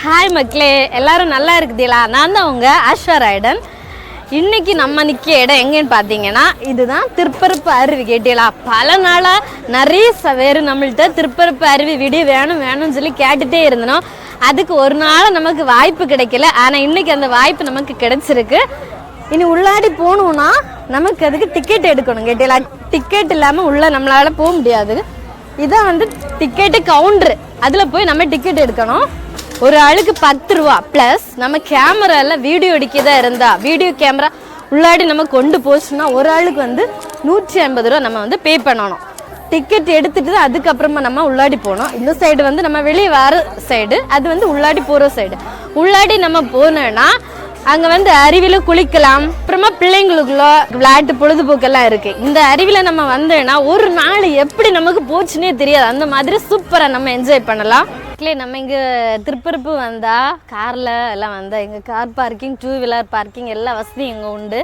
Hi மக்களே, எல்லாரும் நல்லா இருக்குதீங்களா? நான் தான் உங்க ஆஷா ராய்டன். இன்னைக்கு நம்ம நிற்க இடம் எங்கன்னு பார்த்தீங்கன்னா, இதுதான் திருப்பரப்பு அருவி. கேட்டீங்களா? பல நாளாக நிறைய பேர் நம்மள்கிட்ட திருப்பரப்பு அருவி வீடியோ வேணும்னு சொல்லி கேட்டுகிட்டே இருந்தோம். அதுக்கு ஒரு நாள் நமக்கு வாய்ப்பு கிடைக்கல. ஆனால் இன்னைக்கு அந்த வாய்ப்பு நமக்கு கிடைச்சிருக்கு. இனி உள்ளாடி போகணுன்னா நமக்கு அதுக்கு டிக்கெட் எடுக்கணும். கேட்டீங்களா? டிக்கெட் இல்லாமல் உள்ள நம்மளால போக முடியாது. இதான் டிக்கெட்டு கவுண்டரு. அதில் போய் நம்ம டிக்கெட் எடுக்கணும். ஒரு ஆளுக்கு 10 ரூபா ப்ளஸ் நம்ம கேமரால வீடியோ எடுக்கதா இருந்தா வீடியோ கேமரா உள்ளாடி நம்ம கொண்டு போச்சுன்னா ஒரு ஆளுக்கு 150 ரூபா நம்ம பே பண்ணணும். டிக்கெட் எடுத்துட்டு அதுக்கப்புறமா நம்ம உள்ளாடி போனோம். இந்த சைடு நம்ம வெளியே வர சைடு, அது உள்ளாடி போகிற சைடு. உள்ளாடி நம்ம போனோன்னா அங்கே அருவியில குளிக்கலாம். அப்புறமா பிள்ளைங்களுக்குள்ள விளையாட்டு பொழுதுபோக்கெல்லாம் இருக்கு. இந்த அருவியில நம்ம வந்தோன்னா ஒரு நாள் எப்படி நமக்கு போச்சுன்னே தெரியாது. அந்த மாதிரி சூப்பராக நம்ம என்ஜாய் பண்ணலாம். நம்ம இங்கே திருப்பரப்பு வந்தால் காரில் எல்லாம் வந்தால் எங்கள் கார் பார்க்கிங், 2 வீலர் பார்க்கிங் எல்லா வசதியும் இங்கே உண்டு.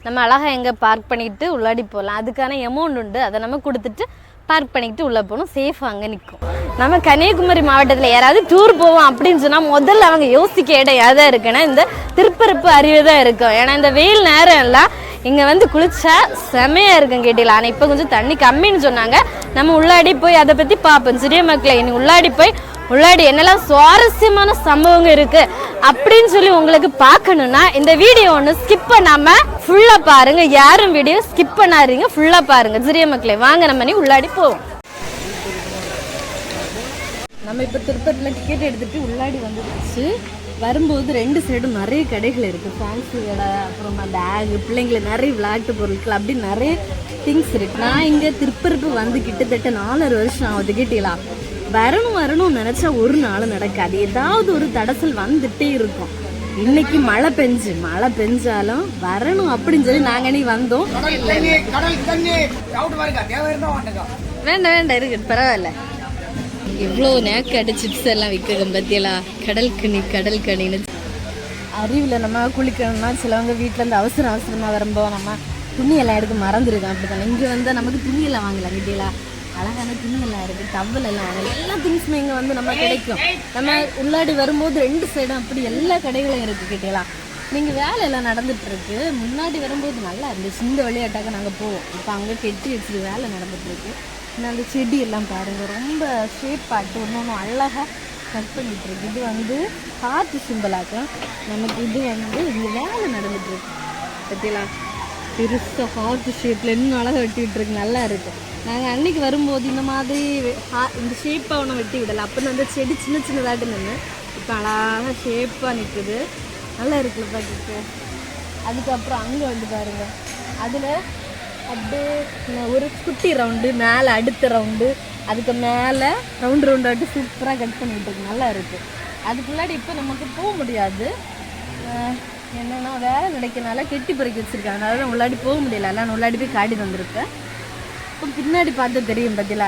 நம்ம அழகாக எங்கே பார்க் பண்ணிக்கிட்டு உள்ளாடி போகலாம். அதுக்கான அமௌண்ட் உண்டு. அதை நம்ம கொடுத்துட்டு பார்க் பண்ணிக்கிட்டு உள்ளே போகணும். சேஃபாக அங்கே நிற்கும். நம்ம கன்னியாகுமரி மாவட்டத்தில் யாராவது டூர் போவோம் அப்படின்னு சொன்னால் முதல்ல அவங்க யோசிக்க இடம் எதாக இருக்குன்னா இந்த திருப்பரப்பு அருவி தான் இருக்கும். ஏன்னா இந்த வெயில் நேரம் எல்லாம் இங்கே குளிச்சா செமையாக இருக்கும். கேட்டீங்களா? ஆனால் இப்போ கொஞ்சம் தண்ணி கம்மின்னு சொன்னாங்க. நம்ம உள்ளாடி போய் அதை பற்றி பார்ப்போம். சிறிய மக்களை இனி உள்ளாடி என்னெல்லாம் சுவாரஸ்யமான சம்பவங்கள் இருக்கு அப்படின்னு சொல்லி உங்களுக்கு பார்க்கணும்னா இந்த வீடியோ ஸ்கிப் பண்ணாம ஃபுல்லா பாருங்க. யாரும் வீடியோ ஸ்கிப் பண்ணாதீங்க, ஃபுல்லா பாருங்க. சிறிய மக்களே வாங்க நம்ம உள்ளாடி போவோம். நம்ம இப்போ திருப்பதியில் டிக்கெட் எடுத்துட்டு உள்ளாடி வந்துடுச்சு. வரும்போது 2 சைடும் நிறைய கடைகள் இருக்குது. ஃபேன்சி கடை, அப்புறமா பேகு, பிள்ளைங்களுக்கு நிறைய விளையாட்டு பொருட்கள், அப்படி நிறைய திங்ஸ் இருக்குது. நான் இங்கே திருப்பரப்பு கிட்டத்தட்ட 4 வருஷம் ஆகுது. கேட்டீங்களா? வரணும்னு நினச்சா ஒரு நாள் நடக்காது. ஏதாவது ஒரு தடசல் வந்துட்டே இருக்கும். இன்னைக்கு மழை பெஞ்சாலும் வரணும் அப்படின்னு சொல்லி நாங்கள் நீ வந்தோம். வேண்டாம் இருக்கு, பரவாயில்ல. இவ்வளோ நேக்காடு சிப்ஸ் எல்லாம் விற்கும் பற்றியெல்லாம். கடல் கனின்னு அருவியில் நம்ம குளிக்கணும்னா சிலவங்க வீட்டிலேருந்து அவசரமாக வரும்போது நம்ம துணியெல்லாம் எடுக்க மறந்துருக்கோம். அப்படி தானே இங்கே வந்தால் நமக்கு துணியெல்லாம் வாங்கலாம். கேட்டீங்களா? அழகான துணியெல்லாம் இருக்குது, டவல் எல்லாம் வாங்கலாம். எல்லா திங்ஸுமே இங்கே நம்ம கிடைக்கும். நம்ம உள்ளாடி வரும்போது 2 சைடும் அப்படி எல்லா கடைகளும் இருக்குது. கேட்டீங்களா? நீங்கள் வேலையெல்லாம் நடந்துகிட்ருக்கு. முன்னாடி வரும்போது நல்லா இருந்துச்சு. இந்த வழியாட்டாக்க நாங்கள் போவோம். இப்போ அங்கே கெட்டி வச்சுட்டு வேலை நடந்துகிட்ருக்கு. இன்னும் அந்த செடி எல்லாம் பாருங்கள், ரொம்ப ஷேப் பாட்டு ஒன்று அழகாக கட் பண்ணிகிட்ருக்கு. இது காற்று சிம்பிளாக்கும். நமக்கு இது இங்கே வேலை நடந்துகிட்ருக்கு. பார்த்தீங்களா? பெருசாக ஹார்ட் ஷேப்பில் இன்னும் அழகாக வெட்டி விட்டுருக்கு. நல்லா இருக்குது. நாங்கள் அன்றைக்கி வரும்போது இந்த மாதிரி இந்த ஷேப்பாக ஒன்று வெட்டி விடலை. அப்புறம் செடி சின்னதாட்டு நின்று இப்போ அழகாக ஷேப்பாக நிற்குது. நல்லா இருக்குல்ல பார்த்துட்டு. அதுக்கப்புறம் அங்கே பாருங்கள், அதில் அப்படியே ஒரு குட்டி ரவுண்டு, மேலே அடுத்த ரவுண்டு, அதுக்கு மேலே ரவுண்டாட்டு சூப்பராக கட் பண்ணிவிட்டுருக்கு. நல்லா இருக்குது. அதுக்கு முன்னாடி இப்போ நமக்கு போக முடியாது. என்னென்னா வேலை நடக்கிறனால கெட்டி பறிக்க வச்சுருக்காங்க. அதனால் உள்ளாடி போக முடியல. எல்லாம் உள்ளாடி போய் காட்டி வந்திருப்பேன். இப்போ பின்னாடி பார்த்து தெரியும் பார்த்தீங்களா?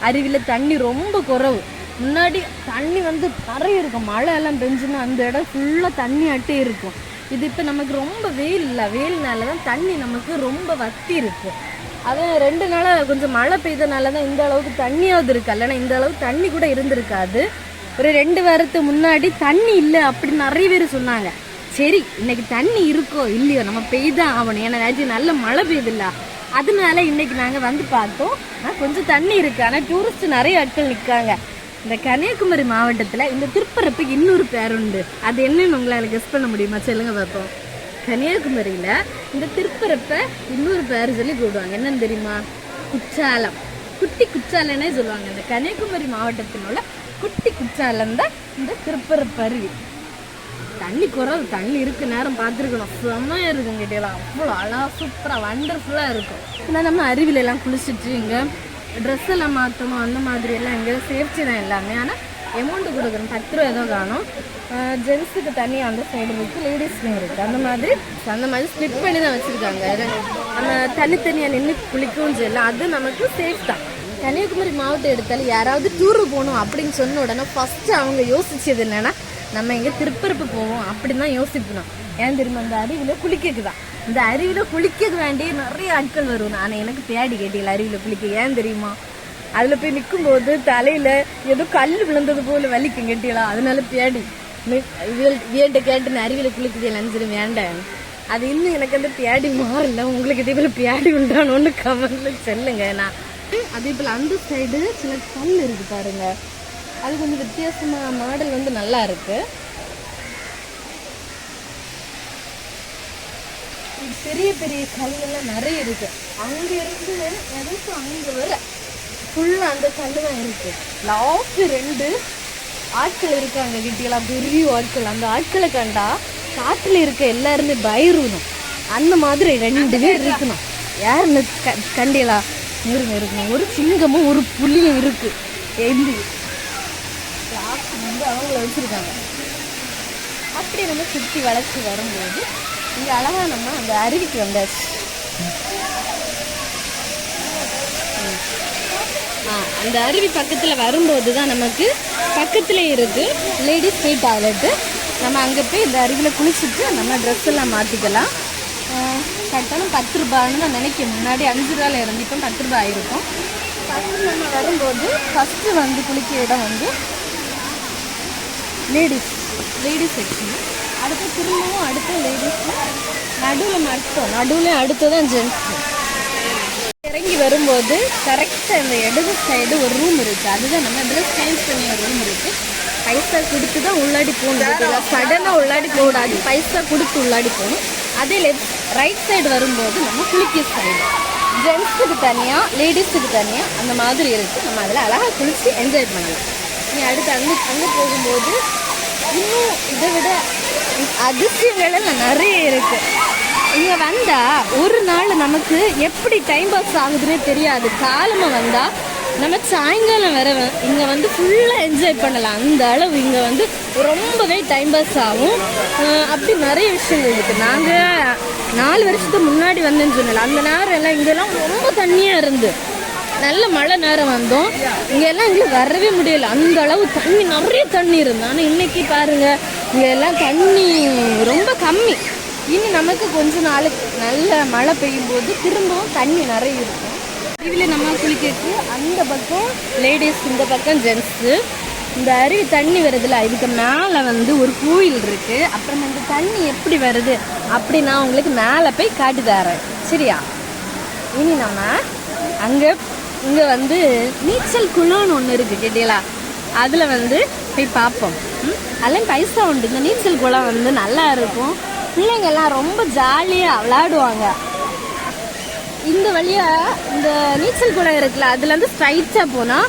அருவியில் தண்ணி ரொம்ப குறவு. முன்னாடி தண்ணி நிறைய இருக்கும். மழை எல்லாம் பெஞ்சுன்னா அந்த இடம் ஃபுல்லாக தண்ணி ஆட்டே இருக்கும். இது இப்போ நமக்கு ரொம்ப வெயில் இல்லை. வெயில்னால தான் தண்ணி நமக்கு ரொம்ப வத்தி இருக்குது. அதுவும் 2 நாளாக கொஞ்சம் மழை பெய்தனால தான் இந்த அளவுக்கு தண்ணியாவது இருக்குது. இல்லைன்னா இந்த அளவுக்கு தண்ணி கூட இருந்திருக்காது. ஒரு 2 வாரத்துக்கு முன்னாடி தண்ணி இல்லை அப்படின்னு நிறைய பேர் சொன்னாங்க. சரி, இன்னைக்கு தண்ணி இருக்கோ இல்லையோ நம்ம பெய்தான் ஆகணும். ஏன்னா நல்ல மழை பெய்யுதில்ல, அதனால இன்னைக்கு நாங்கள் பார்த்தோம். கொஞ்சம் தண்ணி இருக்கு. ஆனால் டூரிஸ்ட் நிறைய ஆட்கள் நிற்காங்க. இந்த கன்னியாகுமரி மாவட்டத்தில் இந்த திருப்பரப்புக்கு இன்னொரு பேர் உண்டு. அது என்னன்னு உங்களால் கெஸ் பண்ண முடியுமா? சொல்லுங்க பார்ப்போம். கன்னியாகுமரியில் இந்த திருப்பரப்பை இன்னொரு பேர் சொல்லி கூடுவாங்க. என்னன்னு தெரியுமா? குற்றாலம். குட்டி குற்றாலன்னே சொல்லுவாங்க. இந்த கன்னியாகுமரி மாவட்டத்தில் உள்ள குட்டி குற்றாலம் தான் இந்த திருப்பரப்பு அருவி. தண்ணி குறவு, தண்ணி இருக்கு. நேரம் பார்த்துருக்கணும். செம்மையாக இருக்கும். கேட்டீங்களா? அவ்வளோ அழகாக சூப்பராக வண்டர்ஃபுல்லாக இருக்கும். இல்லை நம்ம அருவிலெல்லாம் குளிச்சுட்டு இங்கே ட்ரெஸ் எல்லாம் மாற்றணும். அந்த மாதிரி எல்லாம் இங்கே சேஃப்டி தான் எல்லாமே. ஆனால் அமௌண்ட்டு கொடுக்கணும். 10 ரூபா ஏதோ காணும். ஜென்ஸுக்கு தனியாக அந்த சைடு இருக்குது, லேடிஸ்க்கும் இருக்குது. அந்த மாதிரி ஸ்ப்ளிட் பண்ணி தான் வச்சுருக்காங்க. நம்ம தனித்தனியாக நின்று குளிக்கவும் செய்யலாம். அது நமக்கு சேஃப் தான். கன்னியாகுமரி மாவட்டம் எடுத்தாலும் யாராவது டூரு போகணும் அப்படின்னு சொன்ன உடனே ஃபஸ்ட்டு அவங்க யோசிச்சது என்னென்னா நம்ம இங்கே திருப்பரப்பு போவோம் அப்படின்னு தான் யோசிக்கணும். ஏன் தெரியுமா? அந்த அருவியில் குளிக்க தான். இந்த அருவியில் குளிக்க வேண்டிய நிறைய ஆட்கள் வரும். ஆனால் எனக்கு தேடி கேட்டீங்களா அருவியில் குளிக்க? ஏன் தெரியுமா? அதில் போய் நிற்கும்போது தலையில் ஏதோ கல் விழுந்தது போல வலிக்கும் கட்டியலாம். அதனால பேடி வீட்டை கேட்டு அருவியில் குளிக்குது நினைச்சிடும் வேண்டாம். அது இன்னும் எனக்கு அந்த பேடி மாறல. உங்களுக்கு இதே போல் பேடி உண்டானோன்னு கமெண்ட்ல சொல்லுங்க. நான் அதே போல் அந்த சைடு சில கல் இருக்கு பாருங்க, அது கொஞ்சம் வித்தியாசமாக மாடல் வந்து நல்லா இருக்கு. பெரிய பெரிய கல்லெல்லாம் நிறைய இருக்கு. அங்க இருந்து எதுக்கு அங்க வர ஃபுல்லா அந்த கல்லு தான் இருக்கு. லாஸ்ட் 2 ஆட்கள் இருக்காங்க கிட்டியெல்லாம், பெரிய ஆட்கள். அந்த ஆட்களை கண்டா காட்டுல இருக்க எல்லாருமே பயருணும். அந்த மாதிரி 2 பேர் இருக்கணும். யாருன்னு கண்டியலா மிருகம் இருக்கணும். ஒரு சிங்கமும் ஒரு புலியும் இருக்கு. வந்து அவங்கள வச்சிருக்காங்க. அப்படி நம்ம சுற்றி வளர்ச்சி வரும்போது இங்க அழகா நம்ம அந்த அருவிக்கு வந்தாச்சு. அந்த அருவி பக்கத்துல வரும்போது தான் நமக்கு பக்கத்துல இருக்கு லேடிஸ் போய் டாய்லெட்டு. நம்ம அங்கே போய் இந்த அருவியில் குளிச்சுட்டு நம்ம ட்ரெஸ் எல்லாம் மாற்றிக்கலாம். கட்டணம் 10 ரூபான்னு நான் நினைக்கிறேன். முன்னாடி 5 ரூபாயில் இருந்து இப்போ 10 ரூபாய் ஆயிருக்கும். ஃபஸ்ட்டு நம்ம வரும்போது ஃபஸ்ட்டு வந்து குளிக்க இடம் வந்து லேடிஸ் செக்ஷன். அடுத்து திரும்பவும் அடுத்த லேடிஸ் நடுவில் அடுத்ததான் ஜென்ஸ். இறங்கி வரும்போது கரெக்டாக இந்த இடது சைடு ஒரு ரூம் இருக்குது. அதுதான் நம்ம ட்ரெஸ் சேஞ்ச் பண்ணிய ரூம் இருக்குது. பைசா கொடுத்து தான் உள்ளாடி போகணும். சடனாக உள்ளாடி போடாது, பைசா கொடுத்து உள்ளாடி போகணும். அதே ரைட் சைடு வரும்போது நம்ம குளிக்க சைடு ஜென்ஸுக்கு தனியாக லேடிஸுக்கு தனியாக அந்த மாதிரி இருக்குது. நம்ம அதில் அழகாக குளித்து என்ஜாய் பண்ணலாம். நீ அடுத்து அங்கே போகும்போது இன்னும் இதை விட அதிசயங்கள் நிறைய இருக்குது. இங்கே வந்தால் ஒரு நாள் நமக்கு எப்படி டைம் பாஸ் ஆகுதுன்னே தெரியாது. காலமாக வந்தால் நம்ம சாயங்காலம் வர இங்கே வந்து ஃபுல்லாக என்ஜாய் பண்ணலாம். அந்த அளவு இங்கே வந்து ரொம்பவே டைம் பாஸ் ஆகும். அப்படி நிறைய விஷயங்கள் இருக்குது. நாங்கள் 4 வருஷத்துக்கு முன்னாடி வந்தேன்னு சொன்னல, அந்த நேரம் எல்லாம் இங்கெல்லாம் ரொம்ப தண்ணியாக இருந்து நல்ல மழை நேரம் வந்தோம். இங்கெல்லாம் எங்களுக்கு வரவே முடியல. அந்த அளவு தண்ணி நிறைய தண்ணி இருந்து. ஆனால் இன்னைக்கு பாருங்கள் இங்கெல்லாம் தண்ணி ரொம்ப கம்மி. இனி நமக்கு கொஞ்ச நாளுக்கு நல்ல மழை பெய்யும் போது திரும்பவும் தண்ணி நிறைய இருக்கும். அருவியில் நம்ம குளிக்கிறது அந்த பக்கம் லேடிஸ், இந்த பக்கம் ஜென்ஸு. இந்த அருவி தண்ணி வருதுல்ல, இதுக்கு மேலே வந்து ஒரு கோயில் இருக்குது. அப்புறம் இந்த தண்ணி எப்படி வருது அப்படி நான் உங்களுக்கு மேலே போய் காட்டி தரேன், சரியா? இனி நம்ம இங்கே வந்து நீச்சல் குளம்னு ஒன்று இருக்குது கேட்டீங்களா, அதில் வந்து போய் பார்ப்போம். அதெல்லாம் பைசா உண்டு. இந்த நீச்சல் குளம் வந்து நல்லா இருக்கும். பிள்ளைங்கள்லாம் ரொம்ப ஜாலியாக விளையாடுவாங்க. இந்த வழியாக இந்த நீச்சல் குளம் இருக்குல்ல, அதுலேருந்து ஸ்ட்ரைட்டாக போனால்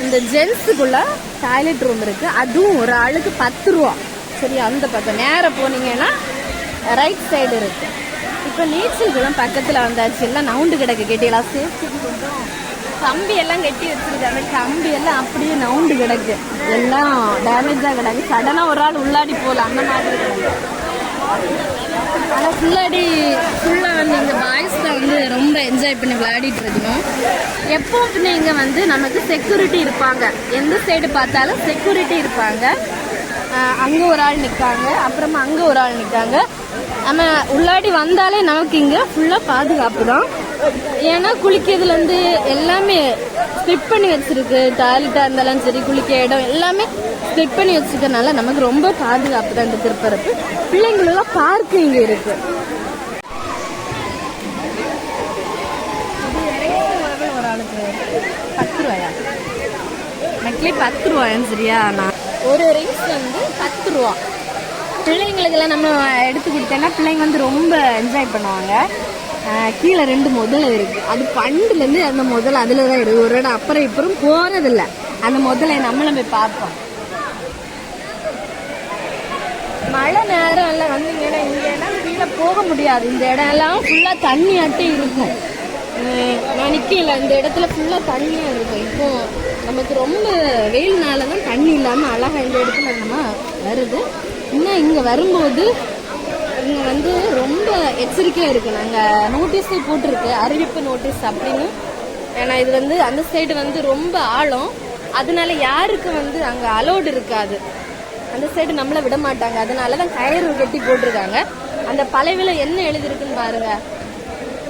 இந்த ஜென்ஸுக்குள்ள டாய்லெட் ரூம் இருக்குது. அதுவும் ஒரு ஆளுக்கு 10 ரூபா, சரி? அந்த பக்கம் நேராக போனீங்கன்னா ரைட் சைடு இருக்குது. இப்போ நீச்சல் குளம் பக்கத்தில் வந்தாச்சு. எல்லாம் நவுண்டு கிடக்கு கேட்டீங்களா. சேஃப்டிக்கு கொஞ்சம் கம்பி எல்லாம் கட்டி வச்சிருக்காங்க. கம்பி எல்லாம் அப்படியே நவுண்டு கிடக்கு, எல்லாம் டேமேஜாக கிடக்கு. சடனாக ஒரு ஆள் உள்ளாடி போகலாம் அந்த மாதிரி கிடக்கு. ஆனால் ஃபுல்லாக வந்து இங்கே பாய்ஸ் தான் வந்து ரொம்ப என்ஜாய் பண்ணி விளையாடிட்டு இருக்கணும். எப்போவுமே இங்கே வந்து நமக்கு செக்யூரிட்டி இருப்பாங்க. எந்த சைடு பார்த்தாலும் செக்யூரிட்டி இருப்பாங்க. அங்கே ஒரு ஆள் நிற்காங்க, அப்புறமா அங்கே ஒரு ஆள் நிற்காங்க. நம்ம உள்ளாடி வந்தாலே நமக்கு இங்கே ஃபுல்லாக பாதுகாப்பு தான். ஏன்னா குளிக்கிறதுலேருந்து எல்லாமே ஸ்பிட் பண்ணி வச்சிருக்கு. டாய்லெட்டாக இருந்தாலும் சரி, குளிக்க இடம் எல்லாமே ஸ்பிட் பண்ணி வச்சுருக்கனால நமக்கு ரொம்ப பாதுகாப்பு தான் இந்த திருப்பரப்பு. பிள்ளைங்களெல்லாம் பார்க்கு இங்கே இருக்கு. ஒரு ஆளுக்கு 10 ரூபாயா? நெக்லி 10 ரூபாயான்னு சரியா? நான் ஒரு ரிங்ஸ் வந்து 10 ரூபா. பிள்ளைங்களுக்கெல்லாம் நம்ம எடுத்து கொடுத்தோன்னா பிள்ளைங்க வந்து ரொம்ப என்ஜாய் பண்ணுவாங்க. கீழே 2 முதல்ல இருக்குது. அது பண்டுலேருந்து அந்த முதல்ல அதில் தான் இருக்குது. ஒரு இடம் அப்புறம் இப்புறம் போகிறதில்ல. அந்த முதல்ல நம்மளும் போய் பார்ப்போம். மழை நேரம் எல்லாம் வந்தீங்கன்னா இங்கெல்லாம் கீழே போக முடியாது. இந்த இடம் எல்லாம் ஃபுல்லாக தண்ணி ஆட்டே இருக்கும். நான் நிற்கல, இந்த இடத்துல ஃபுல்லாக தண்ணியாக இருக்கும். இப்போ நமக்கு ரொம்ப வெயில்னால தான் தண்ணி இல்லாமல் அழகாக இந்த இடத்துல நம்ம வருது. இன்னும் இங்கே வரும்போது இங்கே வந்து ரொம்ப எச்சரிக்கையாக இருக்குது. நாங்கள் நோட்டீஸே போட்டிருக்கு, அறிவிப்பு நோட்டீஸ் அப்படின்னு. ஏன்னா இது வந்து அந்த சைடு வந்து ரொம்ப ஆழம், அதனால யாருக்கு வந்து அங்கே அலோடு இருக்காது. அந்த சைடு நம்மளை விட மாட்டாங்க. அதனால தான் கயிறு கட்டி போட்டிருக்காங்க. அந்த பலவில என்ன எழுதிருக்குன்னு பாருங்க.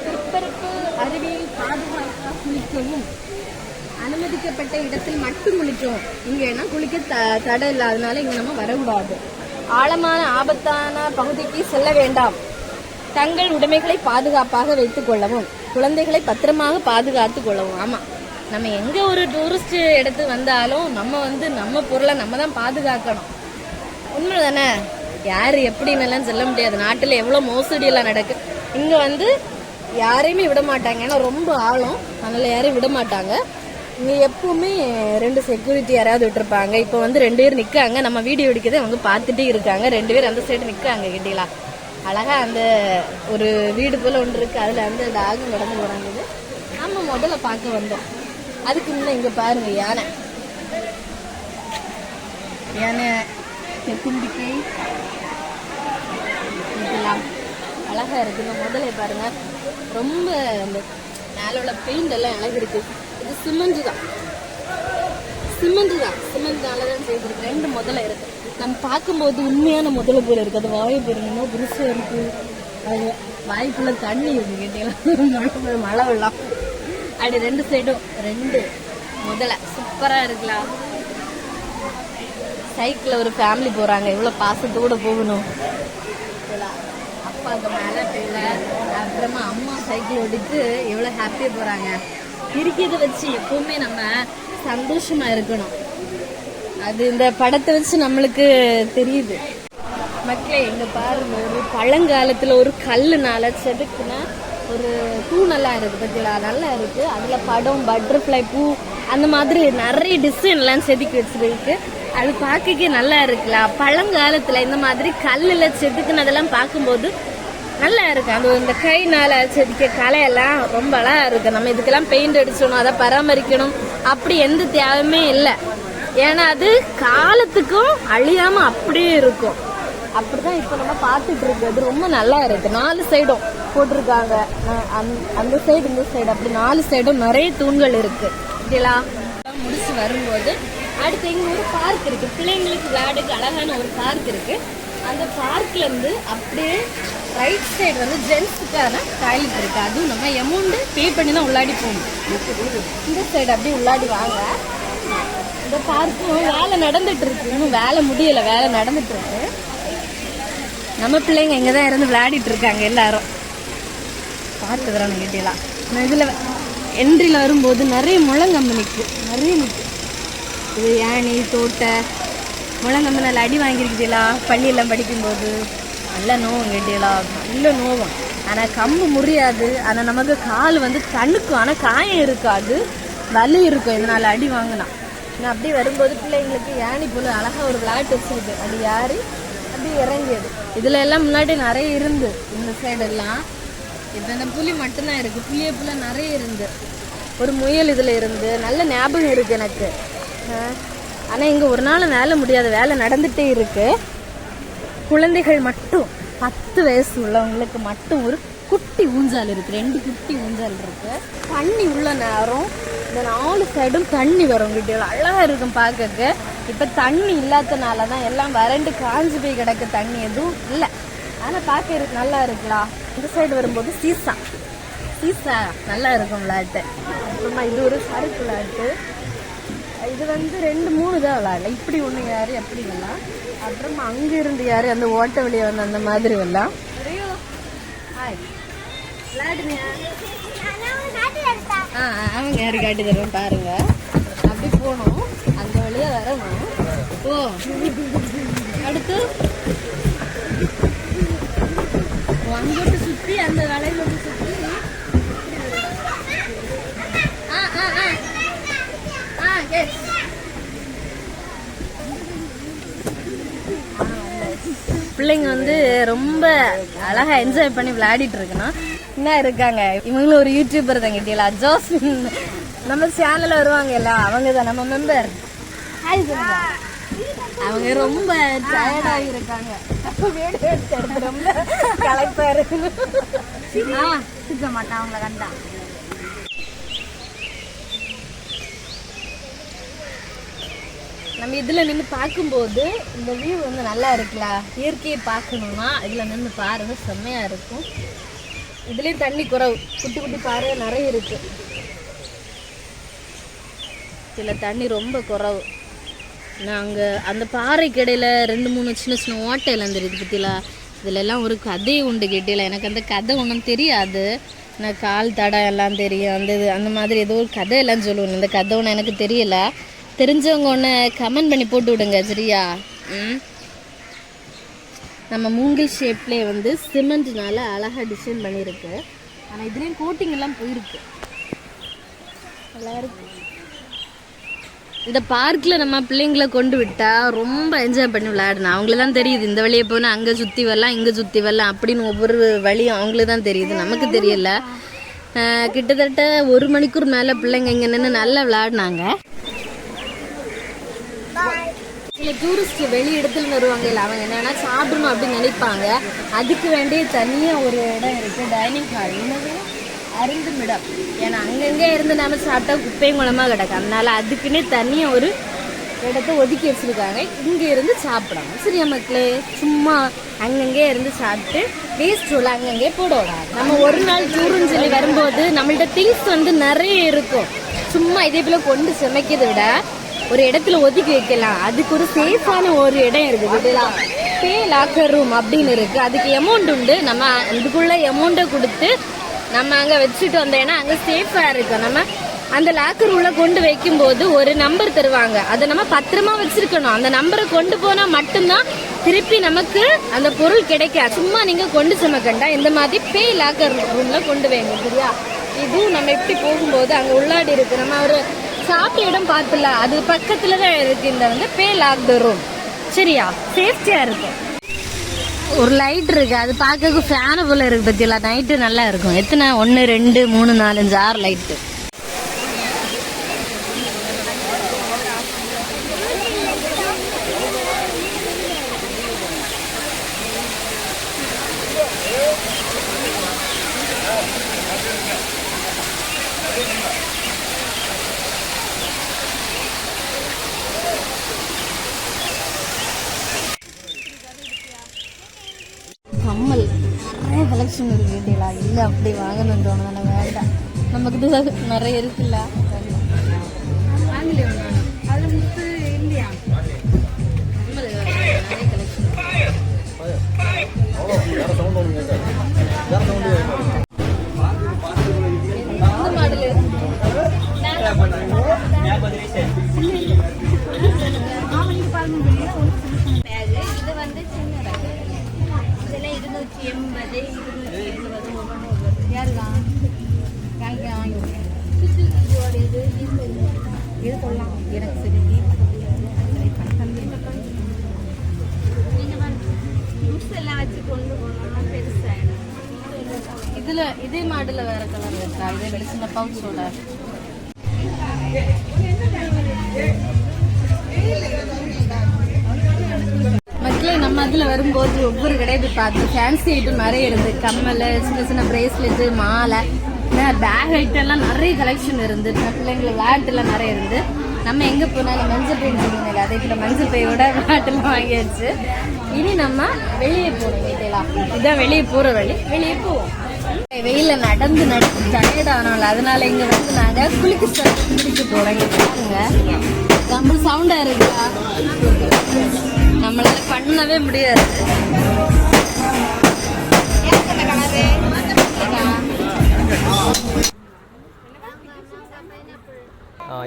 திருப்பரப்பு அருவியில் பாதுகாப்பாக குளிக்கவும் அனுமதிக்கப்பட்ட இடத்தில் மட்டும் குளிக்கும். இங்கன்னா குளிக்க தடை இல்லாதனால இங்க நம்ம வரக்கூடாது. ஆழமான ஆபத்தான பகுதிக்கு செல்ல வேண்டாம். தங்கள் உடைமைகளை பாதுகாப்பாக வைத்துக் கொள்ளவும், குழந்தைகளை பத்திரமாக பாதுகாத்து கொள்ளவும். ஆமா, நம்ம எங்க ஒரு டூரிஸ்ட் இடத்து வந்தாலும் நம்ம பொருளை நம்ம தான் பாதுகாக்கணும். உண்மைதானே? யாரு எப்படின்னு சொல்ல முடியாது. நாட்டுல எவ்வளவு மோசடி எல்லாம் நடக்கு. இங்க யாரையுமே விட மாட்டாங்க. ஏன்னா ரொம்ப ஆழம், அதனால யாரையும் விட மாட்டாங்க. இங்க எப்பவுமே 2 செக்யூரிட்டி யாராவது விட்டுருப்பாங்க. இப்ப 2 பேர் நிக்காங்க. நம்ம வீடியோ எடுக்கிறத அவங்க பார்த்துட்டே இருக்காங்க. 2 பேர் அந்த சைடு நிக்காங்க. கேட்டீங்களா? அழகா அந்த ஒரு வீடு போல ஒன்று இருக்கு. அதுல அந்த டாகும் நடந்து போறாங்க. நம்ம முதல்ல பார்க்க வந்தோம். அதுக்கு முன்ன இங்க பாருங்க, யானை தும்பிக்கை இதெல்லாம் அழகா இருக்குங்க. முதல்ல பாருங்க, ரொம்ப அந்த மேல உள்ள பெயிண்ட் எல்லாம் அழகு இருக்கு. இது சிமெண்ட் தான், சிமெண்ட்னாலதான் செய்திருக்கு. 2 முதல்ல இருக்கு. நம்ம பார்க்கும்போது உண்மையான முதல்ல போல இருக்கு. அது வாயை பாருங்க, புதுசா இருக்கு. அது வாய்க்குள்ள தண்ணி இருக்கு. கேட்டீங்களா? மழை வெள்ளம். அப்படி 2 சைடும் 2 முதல்ல சூப்பரா இருக்கலாம். சைக்கிள் ஒரு ஃபேமிலி போறாங்க. எவ்வளவு பாசத்தோட போகணும். அப்பா அந்த மேல போயில, அப்புறமா அம்மா சைக்கிள் ஓடிட்டு எவ்வளவு ஹாப்பியா போறாங்க. இருக்கிறத வச்சு எப்பவுமே நம்ம சந்தோஷமா இருக்கணும். அது இந்த படத்தை வச்சு நம்மளுக்கு தெரியுது. மக்களே, இங்க பாருங்க, ஒரு பழங்காலத்துல ஒரு கல்லுனால செதுக்குன ஒரு தூணெல்லாம் இருக்கு. பத்தியா? நல்லா இருக்கு. அதுல படம், பட்டர்ஃபிளை பூ, அந்த மாதிரி நிறைய டிசைன் எல்லாம் செதுக்கி வச்சிருக்கு. அது பார்க்க நல்லா இருக்கலாம். பழங்காலத்துல இந்த மாதிரி கல்லுல செதுக்குனதெல்லாம் பார்க்கும்போது நல்லா இருக்கு. அது இந்த கைனால செதுக்க கலையெல்லாம் ரொம்ப அழகா இருக்கு. நம்ம இதுக்கெல்லாம் பெயிண்ட் அடிச்சணும், அதை பராமரிக்கணும், அப்படி எந்த தேவையுமே இல்லை. ஏன்னா அது காலத்துக்கும் அழியாம அப்படியே இருக்கும். அப்படிதான் இப்ப நம்ம பார்த்துட்டு இருக்கு. அது ரொம்ப நல்லா இருக்கு. 4 சைடும் போட்டிருக்காங்க. அந்த சைடு, இந்த சைடு, அப்படி 4 சைடும் நிறைய தூண்கள் இருக்கு. இதெல்லாம் முடிச்சு வரும்போது அடுத்து இங்க ஒரு பார்க் இருக்கு. பிள்ளைங்களுக்கு விளையாடுக்கு அழகான ஒரு பார்க் இருக்கு. அந்த பார்க்ல இருந்து அப்படியே ரைட் சைடு ஜென்ஸுக்கான டாய்லெட் இருக்கு. அதுவும் நம்ம அமௌண்ட் பே பண்ணி தான் உள்ளாடி போகணும். இந்த சைடு அப்படியே உள்ளாடி வாங்க. இந்த பார்க்கும் வேலை நடந்துட்டு இருக்கு. இன்னும் வேலை முடியல, வேலை நடந்துட்டு இருக்கு. நம்ம பிள்ளைங்க இங்கதான் இருந்து விளையாடிட்டு இருக்காங்க. எல்லாரும் பார்த்துக்கிறாங்க. கேட்டீங்களா? இதுல என்ட்ரில வரும்போது நிறைய முழங்கம்பு நிற்கு, நிறைய நிற்கு. இது யானி தோட்டை முழங்கம்புனால அடி வாங்கியிருக்கீங்களா? பள்ளியெல்லாம் படிக்கும்போது நல்ல நோவும். கேட்டீங்களா? நல்ல நோவும். ஆனா கம்பு முறியாது. ஆனா நமக்கு கால் தண்ணுக்கும். ஆனா காயம் இருக்காது, வலி இருக்கும். இதனால அடி வாங்கினா அப்படி வரும்போது பிள்ளைங்களுக்கு யானி போல அழகா ஒரு விளையாட்டு வச்சிருக்கு. அது யாரு அப்படி இறங்கியது. இதுல எல்லாம் முன்னாடி நிறைய இருந்து. இந்த சைடு எல்லாம் இப்ப இந்த புலி மட்டும்தான் இருக்கு. புளிய நிறைய இருந்து. ஒரு முயல் இதுல இருந்து. நல்ல ஞாபகம் இருக்கு எனக்கு. ஆனா இங்க ஒரு நாள் வேலை முடியாத வேலை நடந்துட்டே இருக்கு. குழந்தைகள் மட்டும் 10 வயசு உள்ளவங்களுக்கு மட்டும் ஒரு குட்டி ஊஞ்சால் இருக்கு. 2 குட்டி ஊஞ்சால் இருக்கு. தண்ணி உள்ள நேரம் இந்த 4 சைடும் தண்ணி வரும். கிட்ட அழகா இருக்கும் பார்க்க. இப்ப தண்ணி இல்லாதனாலதான் எல்லாம் வறண்டு காஞ்சு போய் கிடக்கு. தண்ணி எதுவும் இல்ல. ஆனா பார்க்க நல்லா இருக்கலாம். இந்த சைடு வரும்போது சீசா நல்லா இருக்கும் விளையாட்டு. அப்புறமா இது ஒரு சறுக்கு விளையாட்டு. இது 2-3 தான் விளையாடல. இப்படி ஒண்ணு யாரு எப்படி எல்லாம். அப்புறமா அங்க இருந்து யாரு அந்த ஓட்ட வெளியே அந்த மாதிரி எல்லாம் அவங்க யாரு காட்டி தருவோம் பாருங்க. அப்படி போனோம், அந்த வழியா வரணும். ஓ அடுத்து அங்கோட்டு சுத்தி அந்த வளையில சுத்தி பிள்ளைங்க ரொம்ப அழகா என்ஜாய் பண்ணி விளையாடிட்டு இருக்கணும். என்ன இருக்காங்க இவங்களும் ஒரு யூடியூபர் தான். கேட்டீங்களா? ஜோஸ்மின் நம்ம சேனல்ல வருவாங்க எல்லாம். அவங்க தான் நம்ம மெம்பர். அவங்க ரொம்ப டயர்டா இருக்காங்க. ரொம்ப களைப்பா இருக்கு. மாட்டான் அவங்கள கண்டா. நம்ம இதுல நின்று பார்க்கும்போது இந்த வியூ நல்லா இருக்கலாம். இயற்கையை பார்க்கணும்னா இதுல நின்று பாருங்க, செம்மையா இருக்கும். இதுலயும் தண்ணி குறவு, குட்டி குட்டி பாறை நிறைய இருக்கு. இதில் தண்ணி ரொம்ப குறவு. நாங்கள் அந்த பாறைக்கு இடையில 2-3 சின்ன சின்ன ஓட்டையெல்லாம் தெரியுது பற்றிலாம். இதிலெல்லாம் ஒரு கதை உண்டு கேட்டில. எனக்கு அந்த கதை ஒன்றும் தெரியாது. நான் கால் தடம் எல்லாம் தெரியும், அந்த மாதிரி ஏதோ ஒரு கதை எல்லாம் சொல்லுவேன். இந்த கதை ஒன்று எனக்கு தெரியல. தெரிஞ்சவங்க ஒன்று கமெண்ட் பண்ணி போட்டு விடுங்க சரியா. நம்ம மூங்கில் ஷேப்லேயே வந்து சிமெண்ட்னால அழகாக டிசைன் பண்ணியிருக்கு. ஆனால் இதுலேயும் கோட்டிங் எல்லாம் போயிருக்கு, நல்லா இருக்கு. இந்த பார்க்கில் நம்ம பிள்ளைங்களை கொண்டு விட்டால் ரொம்ப என்ஜாய் பண்ணி விளையாடணும். அவங்களுக்கு தான் தெரியுது இந்த வழியை போனால் அங்கே சுற்றி வரலாம், இங்கே சுற்றி வரலாம் அப்படின்னு ஒவ்வொரு வழியும் அவங்களுக்கு தான் தெரியுது, நமக்கு தெரியல. கிட்டத்தட்ட 1 மணிக்கூர் மேலே பிள்ளைங்க இங்கே நின்று நல்லா விளையாடினாங்க. இல்லை டூரிஸ்ட் வெளி இடத்துல வருவாங்க, இல்லை அவங்க என்னென்னா சாப்பிடணும் அப்படின்னு நினைப்பாங்க. அதுக்கு வேண்டிய தனியாக ஒரு இடம் இருக்குது, டைனிங் ஹால். என்னது அருந்தும் இடம். ஏன்னா அங்கங்கே இருந்து நம்ம சாப்பிட்டா குப்பையும் குளமாக கிடக்கு. அதனால அதுக்குன்னே தனியாக ஒரு இடத்த ஒதுக்கி வச்சுருக்காங்க, இங்கே இருந்து சாப்பிடாங்க சரியா மக்களே. சும்மா அங்கங்கே இருந்து சாப்பிட்டு வேஸ்ட் உள்ள அங்கங்கே போடலாம். நம்ம ஒரு நாள் டூருன்னு சொல்லி வரும்போது நம்மள்ட்ட திங்ஸ் வந்து நிறைய இருக்கும். சும்மா இதே போல் கொண்டு சமைக்கிறத விட ஒரு இடத்துல ஒதுக்கி வைக்கலாம். அதுக்கு ஒரு சேஃபான ஒரு இடம் இருக்குது, பே லாக்கர் ரூம் அப்படின்னு இருக்குது. அதுக்கு அமௌண்ட் உண்டு. நம்ம இதுக்குள்ள அமௌண்ட்டை கொடுத்து நம்ம அங்கே வச்சுட்டு வந்தோம்னா அங்கே சேஃபாக இருக்கும். நம்ம அந்த லாக்கர் உள்ள கொண்டு வைக்கும்போது ஒரு நம்பர் தருவாங்க, அதை நம்ம பத்திரமா வச்சிருக்கணும். அந்த நம்பரை கொண்டு போனால் மட்டும்தான் திருப்பி நமக்கு அந்த பொருள் கிடைக்காது. சும்மா நீங்கள் கொண்டு சுமக்கண்டா இந்த மாதிரி பே லாக்கர் ரூமில் கொண்டு வைங்க சரியா. இதுவும் நம்ம எப்படி போகும்போது அங்கே உள்ளாடி இருக்கு, நம்ம ஒரு சாப்பிட்ட இடம் பார்த்துல அது பக்கத்தில் தான் இருக்குது இந்த வந்து பே லாக்கர் ரூம் சரியா. சேஃப்டியாக இருக்கும். ஒரு லைட் இருக்கு, அது பார்க்க ஃபேனு போல இருக்கு பத்தியெல்லாம். நைட்டு நல்லா இருக்கும். எத்தனை 1 2 3 4 5 6 லைட்டு. கம்மல் நிறைய கலெக்ஷன் இருக்கு கேட்டீங்களா. இல்லை அப்படி வாங்கணும்னு தோணுதானே, வேண்டாம் நமக்கு இது நிறைய இருக்குல்ல. வாங்கலையா அதில் முத்து இல்லையா, நிறைய கலெக்ஷன். மாடல் இது வந்து சின்ன 280 270 யாருக்கா வாங்கி இது சொல்லலாம் எனக்கு சரி. எல்லாம் வச்சு கொண்டு போனோம்னா பெருசாயிடும். இதில் இதே மாடலில் வேறு கலர் இருக்கா, இதே வெளிச்சின பவுச்சோட. மக்களே நம்ம அதில் வரும்போது ஒவ்வொரு கடையை பார்த்து ஃபேன்சி ஐட்டம் நிறைய இருந்து, கம்மல், சின்ன சின்ன பிரேஸ்லெட்டு, மாலை, பேக் ஐட்டம் எல்லாம் நிறைய கலெக்ஷன் இருந்து, பிள்ளைங்களை விளையாட்டுலாம் நிறைய இருந்து. நம்ம எங்கே போனாலும் மஞ்சள் பை சொல்லுங்க, அதே போல் மஞ்சள் பையோட விளையாட்டுலாம் வாங்கியாச்சு. இனி நம்ம வெளியே போகணும் வீட்டெல்லாம். இதுதான் வெளியே போகிற வழி, வெளியே போவோம். வெயிலில் நடந்து டயர்ட் ஆனோம்ல, அதனால இங்கே வந்து நாங்கள் குளிக்க போகிறோம். இங்கே பாருங்க ரொம்ப சவுண்டாக இருக்குதா, நம்மளால பண்ணவே முடியாது.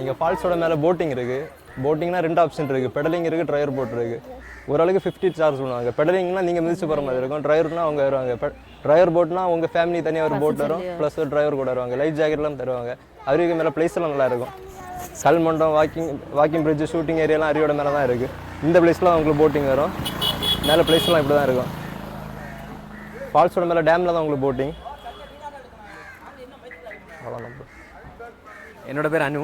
இங்கே ஃபால்ஸோட மேலே போட்டிங் இருக்குது. போட்டிங்னா 2 ஆப்ஷன் இருக்குது, பெடலிங் இருக்குது, ட்ரைவர் போட் இருக்குது. ஓரளவுக்கு 50 சார்ஜ் பண்ணுவாங்க. பெடலிங்னா நீங்கள் மிதிச்சு போகிற மாதிரி இருக்கும், ட்ரைவர்னா அவங்க வருவாங்க. ட்ரைவர் போட்னா உங்கள் ஃபேமிலி தனியாக ஒரு போட் வரும், ப்ளஸ் ஒரு ட்ரைவர் கூட வருவாங்க. லைஃப் ஜாக்கெட்லாம் தருவாங்க. அருவிக்கு மேலே பிளேஸ்லாம் நல்லா இருக்கும். கல்மண்டம், வாக்கிங் பிரிட்ஜ், ஷூட்டிங் ஏரியாலாம் அருவியோட மேலே தான் இருக்குது. இந்த பிளேஸ்லாம் உங்களுக்கு போட்டிங் வரும். மேலே பிளேஸ்லாம் இப்படி தான் இருக்கும். ஃபால்ஸோட மேலே டேமில் தான் உங்களுக்கு போட்டிங். என்னோட பேர் அனு.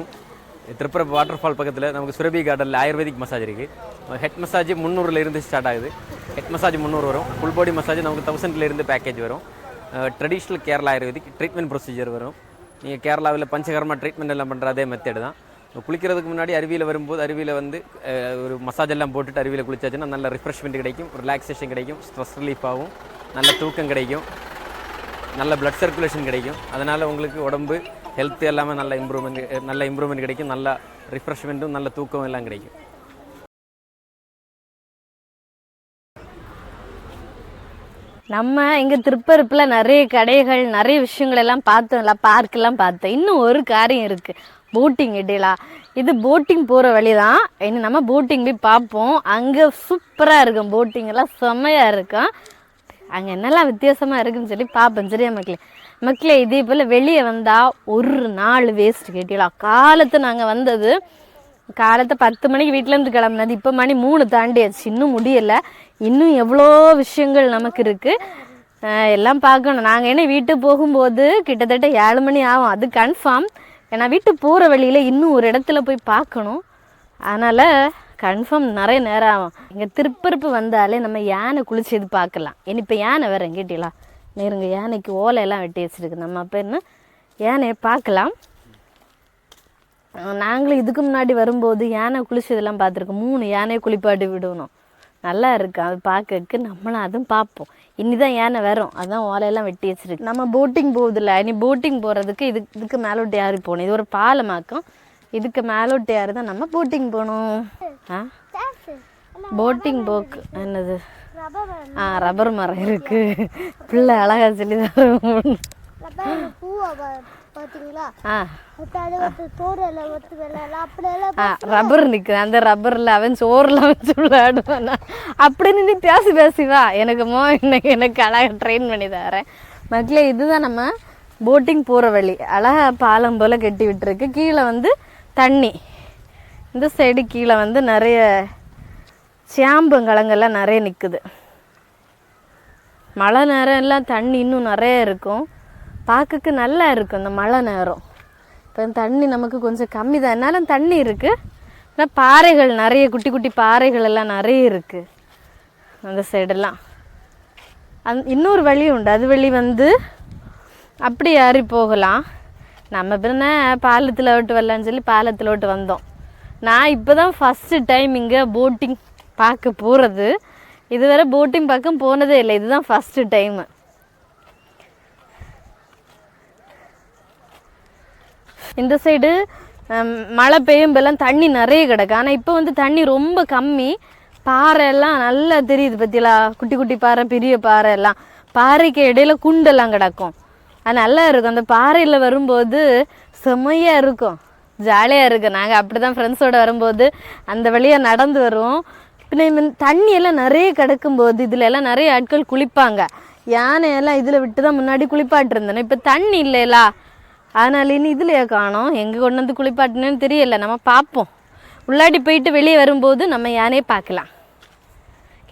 திருப்பரப்பு வாட்டர் ஃபால் பக்கத்தில் நமக்கு சுரபி கார்டனில் ஆயுர்வேதிக் மசாஜ் இருக்குது. ஹெட் மசாஜ் 300 ஸ்டார்ட் ஆகுது. ஹெட் மசாஜ் 300 வரும். ஃபுல் பாடி மசாஜ் நமக்கு 1000 பேக்கேஜ் வரும். Traditional Kerala ayurvedic treatment procedure வரும். நீங்கள் கேரளாவில் பஞ்சகர்மா ட்ரீட்மெண்ட் எல்லாம் பண்ணுற அதே மெத்தட் தான். குளிக்கிறதுக்கு முன்னாடி அருவியில் வரும்போது அருவியில் வந்து ஒரு மசாஜ் எல்லாம் போட்டுட்டு அருவியில் குளிச்சாச்சுன்னா நல்ல ரிஃப்ரெஷ்மெண்ட் கிடைக்கும், ரிலாக்ஸேஷன் கிடைக்கும், ஸ்ட்ரெஸ் ரிலீஃப் ஆகும், நல்ல தூக்கம் கிடைக்கும், நல்ல பிளட் சர்க்குலேஷன் கிடைக்கும். அதனால் உங்களுக்கு உடம்பு ஹெல்த் எல்லாமே நல்ல இம்ப்ரூவ்மெண்ட் கிடைக்கும், நல்ல ரிஃப்ரெஷ்மெண்ட்டும் நல்ல தூக்கம் எல்லாம் கிடைக்கும். நம்ம இங்கே திருப்பரப்பில் நிறைய கடைகள் நிறைய விஷயங்கள் எல்லாம் பார்த்தோம்ல, பார்க்கெல்லாம் பார்த்தோம். இன்னும் ஒரு காரியம் இருக்குது, போட்டிங் இடையிலா. இது போட்டிங் போகிற வழி தான். இனி நம்ம போட்டிங் போய் பார்ப்போம். அங்கே சூப்பராக இருக்கும், போட்டிங் எல்லாம் செம்மையாக இருக்கும். அங்கே என்னெல்லாம் வித்தியாசமாக இருக்குன்னு சொல்லி பார்ப்போம். சரியா மக்களே இதே போல் வெளியே வந்தால் ஒரு நாள் வேஸ்ட் கேட்டீங்களா. காலத்தை நாங்கள் வந்தது காலத்தை 10 மணிக்கு வீட்டிலேருந்து கிளம்புனது, இப்போ மணி 3 தாண்டியாச்சு. இன்னும் முடியலை, இன்னும் எவ்வளோ விஷயங்கள் நமக்கு இருக்குது, எல்லாம் பார்க்கணும். நாங்கள் என்ன வீட்டுக்கு போகும்போது கிட்டத்தட்ட 7 மணி ஆகும், அது கன்ஃபார்ம். ஏன்னா வீட்டுக்கு போகிற வழியில் இன்னும் ஒரு இடத்துல போய் பார்க்கணும், அதனால் கன்ஃபார்ம் நிறைய நேரம் ஆகும். இங்கே திருப்பரப்பு வந்தாலே நம்ம யானை குளிச்சது பார்க்கலாம். இனி இப்போ யானை வேறு கேட்டீங்களா, நேருங்க யானைக்கு ஓலையெல்லாம் வெட்டி வச்சுருக்கு. நம்ம அப்போ என்ன யானையை பார்க்கலாம். நாங்களும் இதுக்கு முன்னாடி வரும்போது யானை குளிச்சதெல்லாம் பார்த்துருக்கோம். 3 யானையை குளிப்பாட்டி விடணும், நல்லா இருக்கு அது பார்க்கறதுக்கு. நம்மளும் அதுவும் பார்ப்போம். இனிதான் யானை வரும், அதுதான் ஓலையெல்லாம் வெட்டி வச்சிருக்கு. நம்ம போட்டிங் போகுதில்ல, இனி போட்டிங் போகிறதுக்கு இதுக்கு மேலோட்டு யாரு போகணும். இது ஒரு பாலமாக்கும், இதுக்கு மேலோட்டு யாரு தான் நம்ம போட்டிங் போகணும். போட்டிங் போக்கு என்னது, ரப்பர் மரம் இருக்கு. பிள்ளை அழகா சொல்லி தரும். ரப்பர் நிக்குது, அந்த ரப்பர்ல அவன் சோறுல வச்சு விளையாடுவானா அப்படின்னு நீ பேசிவா. இன்னைக்கு எனக்கு அழகா ட்ரெயின் பண்ணி தரேன் மக்களே. இதுதான் நம்ம போட்டிங் போற வழி. அழகா பாலம் போல கட்டி விட்டுருக்கு. கீழே வந்து தண்ணி, இந்த சைடு கீழே வந்து நிறைய சாம்பங்கலங்கள்லாம் நிறைய நிற்குது. மழை நேரம் எல்லாம் தண்ணி இன்னும் நிறைய இருக்கும், பார்க்கக்கு நல்லா இருக்கும் இந்த மழை நேரம். இப்போ தண்ணி நமக்கு கொஞ்சம் கம்மி தான், என்னாலும் தண்ணி இருக்குது. ஆனால் பாறைகள் நிறைய, குட்டி குட்டி பாறைகள் எல்லாம் நிறைய இருக்குது அந்த சைடெல்லாம். இன்னொரு வழி உண்டு, அது வழி வந்து அப்படி ஏறி போகலாம். நம்ம பின்ன பாலத்தில் விட்டு வரலான்னு சொல்லி பாலத்தில் விட்டு வந்தோம். நான் இப்போ தான் ஃபஸ்ட்டு டைம் இங்கே போட்டிங் பார்க்க போகிறது. இதுவரை போட்டிங் பக்கம் போனதே இல்லை, இதுதான் ஃபஸ்ட்டு டைமு. இந்த சைடு மழை பெய்யும்போதெல்லாம் தண்ணி நிறைய கிடக்கு. ஆனால் இப்போ வந்து தண்ணி ரொம்ப கம்மி. பாறை எல்லாம் நல்லா தெரியுது பற்றிலா, குட்டி குட்டி பாறை, பெரிய பாறை எல்லாம். பாறைக்கு இடையில குண்டெல்லாம் கிடக்கும், அது நல்லா இருக்கும். அந்த பாறையில் வரும்போது செம்மையாக இருக்கும், ஜாலியாக இருக்கும். நாங்கள் அப்படி தான் ஃப்ரெண்ட்ஸோடு வரும்போது அந்த வழியாக நடந்து வருவோம். பின்ன தண்ணியெல்லாம் நிறைய கிடக்கும்போது இதில் எல்லாம் நிறைய ஆட்கள் குளிப்பாங்க. யானையெல்லாம் இதில் விட்டு தான் முன்னாடி குளிப்பாட்டிருந்தேன். இப்போ தண்ணி இல்லைலா, அதனால இனி இதுலையே காணோம். எங்கே கொண்டு வந்து குளிப்பாட்டினேன்னு தெரியல, நம்ம பார்ப்போம். உள்ளாடி போயிட்டு வெளியே வரும்போது நம்ம யானையை பார்க்கலாம்.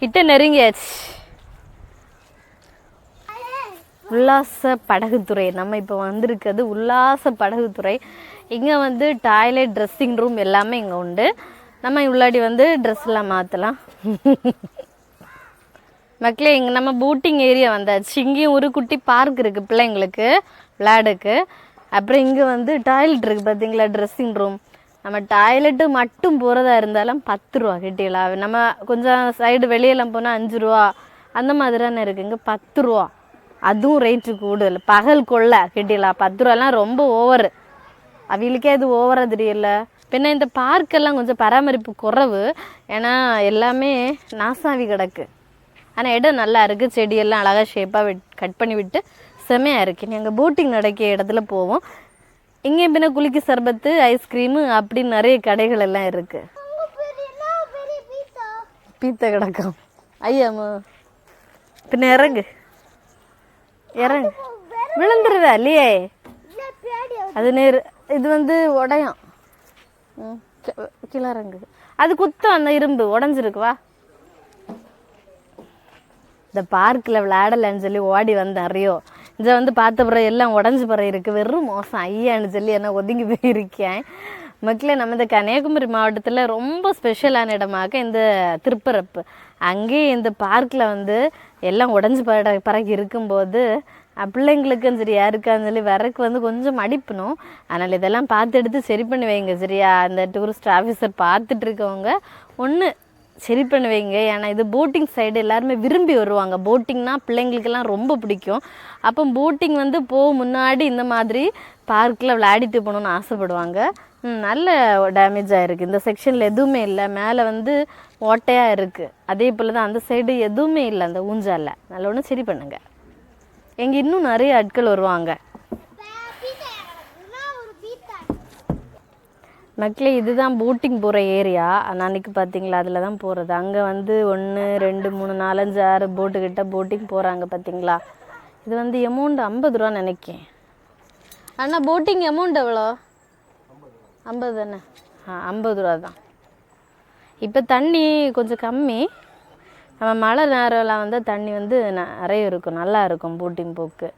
கிட்ட நெருங்கியாச்சு. உல்லாச படகுத்துறை, நம்ம இப்போ வந்திருக்கிறது உல்லாச படகுத்துறை. இங்கே வந்து டாய்லெட், ட்ரெஸ்ஸிங் ரூம் எல்லாமே இங்கே உண்டு. நம்ம உள்ளாடி வந்து ட்ரெஸ்லாம் மாற்றலாம். மக்களே இங்கே நம்ம போட்டிங் ஏரியா வந்தாச்சு. இங்கேயும் ஒரு குட்டி பார்க் இருக்குது பிள்ளைங்களுக்கு விளையாடுக்கு. அப்புறம் இங்கே வந்து டாய்லெட் இருக்குது பார்த்தீங்களா, ட்ரெஸ்ஸிங் ரூம். நம்ம டாய்லெட்டு மட்டும் போகிறதா இருந்தாலும் 10 ரூபா கிட்டியலா. நம்ம கொஞ்சம் சைடு வெளியெல்லாம் போனால் 5 ரூபா அந்த மாதிரி தானே இருக்குது. இங்கே 10 ரூபா, அதுவும் ரேட்டு கூடுதல். பகல் கொள்ள கிட்டியலா 10 ரூபாலாம் ரொம்ப ஓவரு. அவங்களுக்கே அது ஓவராக தெரியல. பின்ன இந்த பார்க்கெல்லாம் கொஞ்சம் பராமரிப்பு குறைவு, ஏன்னா எல்லாமே நாசாவி கிடக்கு. ஆனால் இடம் நல்லா இருக்குது, செடியெல்லாம் அழகாக ஷேப்பாக கட் பண்ணி விட்டு செமையாக இருக்குது. நாங்கள் போட்டிங் நடக்கிற இடத்துல போவோம். இங்கே பின்ன குளிக்கு சர்பத்து, ஐஸ்கிரீமு அப்படி நிறைய கடைகள் எல்லாம் இருக்குது. பீத்த கிடக்கும் ஐயாமோ. பின்ன இறங்கு இறங்கு, விழுந்துருதா இல்லையே அது நேரு. இது வந்து உடையம், கீழே இறங்கு. அது குத்தம், அந்த இரும்பு உடஞ்சிருக்குவா. இந்த பார்க்கில் விளையாடலன்னு சொல்லி ஓடி வந்தேன் அறியோ. இதை வந்து பார்த்த பிறகு எல்லாம் உடஞ்சி பிறகு இருக்குது, வெறும் மோசம் ஐயான்னு சொல்லி என்ன ஒதுங்கி போயிருக்கேன். மக்களே நம்ம இந்த கன்னியாகுமரி மாவட்டத்தில் ரொம்ப ஸ்பெஷலான இடமாக இந்த திருப்பரப்பு. அங்கேயே இந்த பார்க்கில் வந்து எல்லாம் உடஞ்சி பிறகு இருக்கும்போது பிள்ளைங்களுக்கும் சரி யாருக்கான்னு சொல்லி வரக்கு வந்து கொஞ்சம் அடிப்பணும். அதனால் இதெல்லாம் பார்த்து எடுத்து சரி பண்ணி வைங்க சரியா. அந்த டூரிஸ்ட் ஆஃபீஸர் பார்த்துட்டு இருக்கவங்க ஒன்று சரி பண்ணுவீங்க. ஏன்னா இது போட்டிங் சைடு எல்லாருமே விரும்பி வருவாங்க. போட்டிங்னா பிள்ளைங்களுக்கெல்லாம் ரொம்ப பிடிக்கும். அப்போ போட்டிங் வந்து முன்னாடி இந்த மாதிரி பார்க்கில் விளையாடிட்டு போகணுன்னு ஆசைப்படுவாங்க. நல்ல டேமேஜ் ஆகிருக்கு. இந்த செக்ஷனில் எதுவுமே இல்லை. மேலே வந்து ஓட்டையாக இருக்குது. அதே போல் தான் அந்த சைடு எதுவுமே இல்லை. அந்த ஊஞ்சால நல்ல ஒன்று சரி பண்ணுங்க. எங்கே இன்னும் நிறைய ஆட்கள் வருவாங்க. மக்களே இதுதான் போட்டிங் போகிற ஏரியா. அன்றைக்கி பார்த்தீங்களா அதில் தான் போகிறது. அங்கே வந்து 1 2 3 4 5 6 போட்டுக்கிட்ட போட்டிங் போகிறாங்க பார்த்தீங்களா. இது வந்து அமௌண்ட் 50 ரூபா நினைக்கேன். அண்ணா போட்டிங் அமௌண்ட் எவ்வளோ? 50 தானே? 50 ரூபா தான். இப்போ தண்ணி கொஞ்சம் கம்மி. நம்ம மழை நேரம்லாம் வந்து தண்ணி வந்து நிறைய இருக்கும், நல்லா இருக்கும் போட்டிங் போக்கு.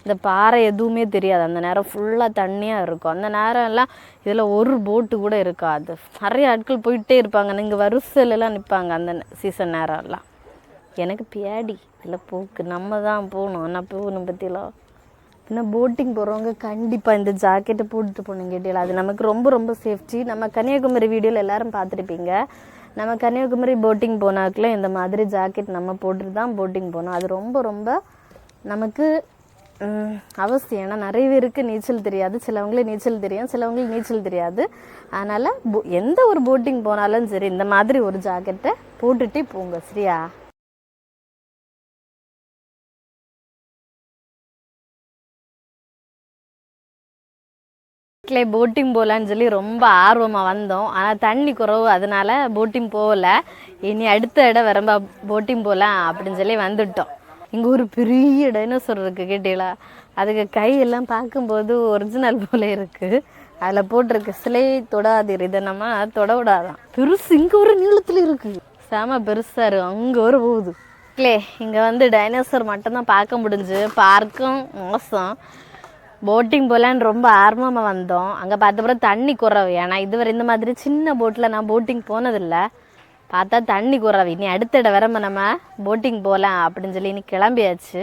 இந்த பாறை எதுவுமே தெரியாது. அந்த நேரம் ஃபுல்லாக தண்ணியாக இருக்கும். அந்த நேரம் எல்லாம் இதில் ஒரு போட்டு கூட இருக்காது. நிறைய ஆட்கள் போயிட்டே இருப்பாங்க. நீங்கள் வரிசையிலலாம் நிற்பாங்க அந்த சீசன் நேரம்லாம். எனக்கு பியாடி இதில் போக்கு. நம்ம தான் போகணும். ஆனால் போகணும் பற்றிலாம். இன்னும் போட்டிங் போகிறவங்க கண்டிப்பாக இந்த ஜாக்கெட்டை போட்டுட்டு போகணும் கேட்டீங்களா. அது நமக்கு ரொம்ப ரொம்ப சேஃப்டி. நம்ம கன்னியாகுமரி வீடியோவில் எல்லோரும் பார்த்துருப்பீங்க. நம்ம கன்னியாகுமரி போட்டிங் போனாக்குள்ள இந்த மாதிரி ஜாக்கெட் நம்ம போட்டுட்டு தான் போட்டிங் போகணும். அது ரொம்ப ரொம்ப நமக்கு அவசியம். ஏன்னா நிறைய பேருக்கு நீச்சல் தெரியாது. சிலவங்களுக்கு நீச்சல் தெரியும், சிலவங்களுக்கு நீச்சல் தெரியாது. அதனால் எந்த ஒரு போட்டிங் போனாலும் சரி இந்த மாதிரி ஒரு ஜாக்கெட்டை போட்டுகிட்டே போங்க. சரியா? போட்டிங் போகலான்னு சொல்லி ரொம்ப ஆர்வமாக வந்தோம். ஆனால் தண்ணி குறவு, அதனால போட்டிங் போகலை. இனி அடுத்த இடம் வரம்பா போட்டிங் போகலாம் அப்படின்னு சொல்லி வந்துட்டோம். இங்கே ஒரு பெரிய டைனோசர் இருக்குது கேட்டீங்களா. அதுக்கு கையெல்லாம் பார்க்கும்போது ஒரிஜினல் போல இருக்குது. அதில் போட்டிருக்கு சிலை தொடாதீர், இதை நம்ம தொட விடாதான். பெருசு இங்கே ஒரு நீளத்தில் இருக்குது. செம பெருசாக இருக்கும். அங்கே ஒரு போகுது. இங்கே வந்து டைனோசர் மட்டும்தான் பார்க்க முடிஞ்சு. பார்க்கும் மோசம். போட்டிங் போகலான்னு ரொம்ப ஆர்வமாக வந்தோம். அங்கே பார்த்தப்பறம் தண்ணி குறவு. ஏன்னா இதுவரை இந்த மாதிரி சின்ன போட்டில் நான் போட்டிங் போனதில்லை. பார்த்தா தண்ணி குறவு. இனி அடுத்த இடம் வரம்ப நம்ம போட்டிங் போகலாம் அப்படின்னு சொல்லி இனி கிளம்பியாச்சு.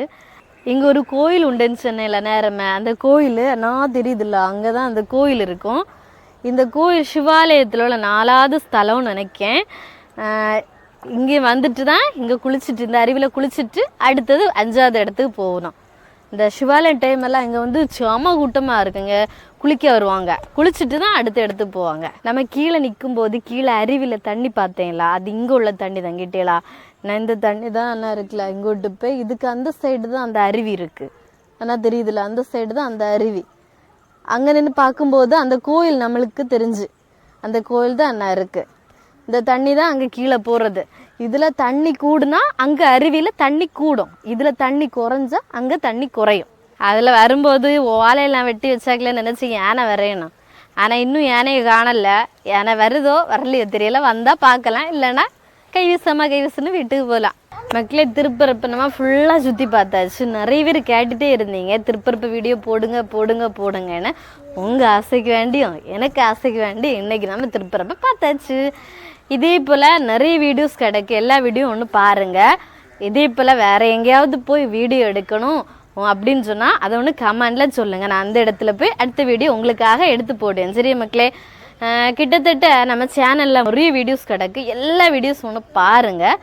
இங்கே ஒரு கோயில் உண்டுன்னு சொன்னேன்ல நேரமே. அந்த கோயில் நான் தெரியுதில்ல, அங்கே தான் அந்த கோயில் இருக்கும். இந்த கோயில் சிவாலயத்தில் உள்ள 4வது ஸ்தலம்னு நினைக்கேன். இங்கே வந்துட்டு தான் இங்கே குளிச்சுட்டு, இந்த அருவியில் குளிச்சுட்டு அடுத்தது 5வது இடத்துக்கு போகணும். இந்த சிவாலயம் டைம் எல்லாம் இங்கே வந்து செம கூட்டமாக இருக்குங்க. குளிக்க வருவாங்க. குளிச்சுட்டு தான் அடுத்த இடத்துக்கு போவாங்க. நம்ம கீழே நிற்கும் போது கீழே அருவியில் தண்ணி பார்த்தேங்களா, அது இங்கே உள்ள தண்ணி தங்கிட்டேலா. நான் இந்த தண்ணி தான் என்ன இருக்குல்ல இங்கோட்டு போய் இதுக்கு அந்த சைடு தான் அந்த அருவி இருக்குது. ஆனால் தெரியுதுல்ல, அந்த சைடு தான் அந்த அருவி. அங்கே நின்று பார்க்கும்போது அந்த கோயில் நம்மளுக்கு தெரிஞ்சு அந்த கோயில் தான் என்ன இருக்குது. இந்த தண்ணி தான் அங்கே கீழே போகிறது. இதில் தண்ணி கூடுனா அங்கே அருவியில் தண்ணி கூடும். இதில் தண்ணி குறைஞ்சா அங்கே தண்ணி குறையும். அதில் வரும்போது ஓலையெல்லாம் வெட்டி வச்சாக்கலன்னு நினச்சி யானை வரையணும். ஆனால் இன்னும் யானையை காணலை. யானை வருதோ வரலையோ தெரியல. வந்தால் பார்க்கலாம், இல்லைன்னா கைவிசுன்னு வீட்டுக்கு போகலாம். மக்களே திருப்பரப்பு நம்ம ஃபுல்லாக சுற்றி பார்த்தாச்சு. நிறைய பேர் கேட்டுகிட்டே இருந்தீங்க திருப்பரப்பு வீடியோ போடுங்க போடுங்க போடுங்கன்னு. உங்கள் ஆசைக்கு வேண்டியும் எனக்கு ஆசைக்கு வேண்டி இன்றைக்கி நம்ம திருப்பரப்பை பார்த்தாச்சு. இதே போல் நிறைய வீடியோஸ் கிடைக்கு. எல்லா வீடியோ ஒன்று பாருங்கள். இதே போல் வேறு எங்கேயாவது போய் வீடியோ எடுக்கணும் அப்படின்னு சொன்னால் அதை ஒன்று கமெண்டில் சொல்லுங்கள். நான் அந்த இடத்துல போய் அடுத்த வீடியோ உங்களுக்காக எடுத்து போடுவேன். சரி மக்களே, கிட்டத்தட்ட நம்ம சேனலில் நிறைய வீடியோஸ் கிடக்கு. எல்லா வீடியோஸ் ஒன்று பாருங்கள்.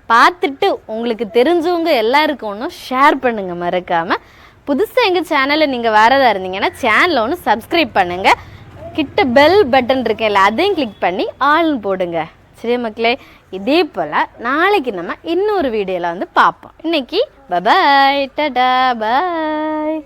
பார்த்துட்டு உங்களுக்கு தெரிஞ்சவங்க எல்லாருக்கும் ஒன்றும் ஷேர் பண்ணுங்கள் மறக்காமல். புதுசாக எங்கள் சேனலில் நீங்கள் வரதா இருந்தீங்கன்னா சேனலை ஒன்று சப்ஸ்கிரைப் பண்ணுங்கள். கிட்ட பெல் பட்டன் இருக்கேன்ல, அதையும் கிளிக் பண்ணி ஆல்னு போடுங்க. சரி மக்களே, இதே போல் நாளைக்கு நம்ம இன்னொரு வீடியோவில் வந்து பார்ப்போம். இன்னைக்கு பபாய், டாடா பாய்.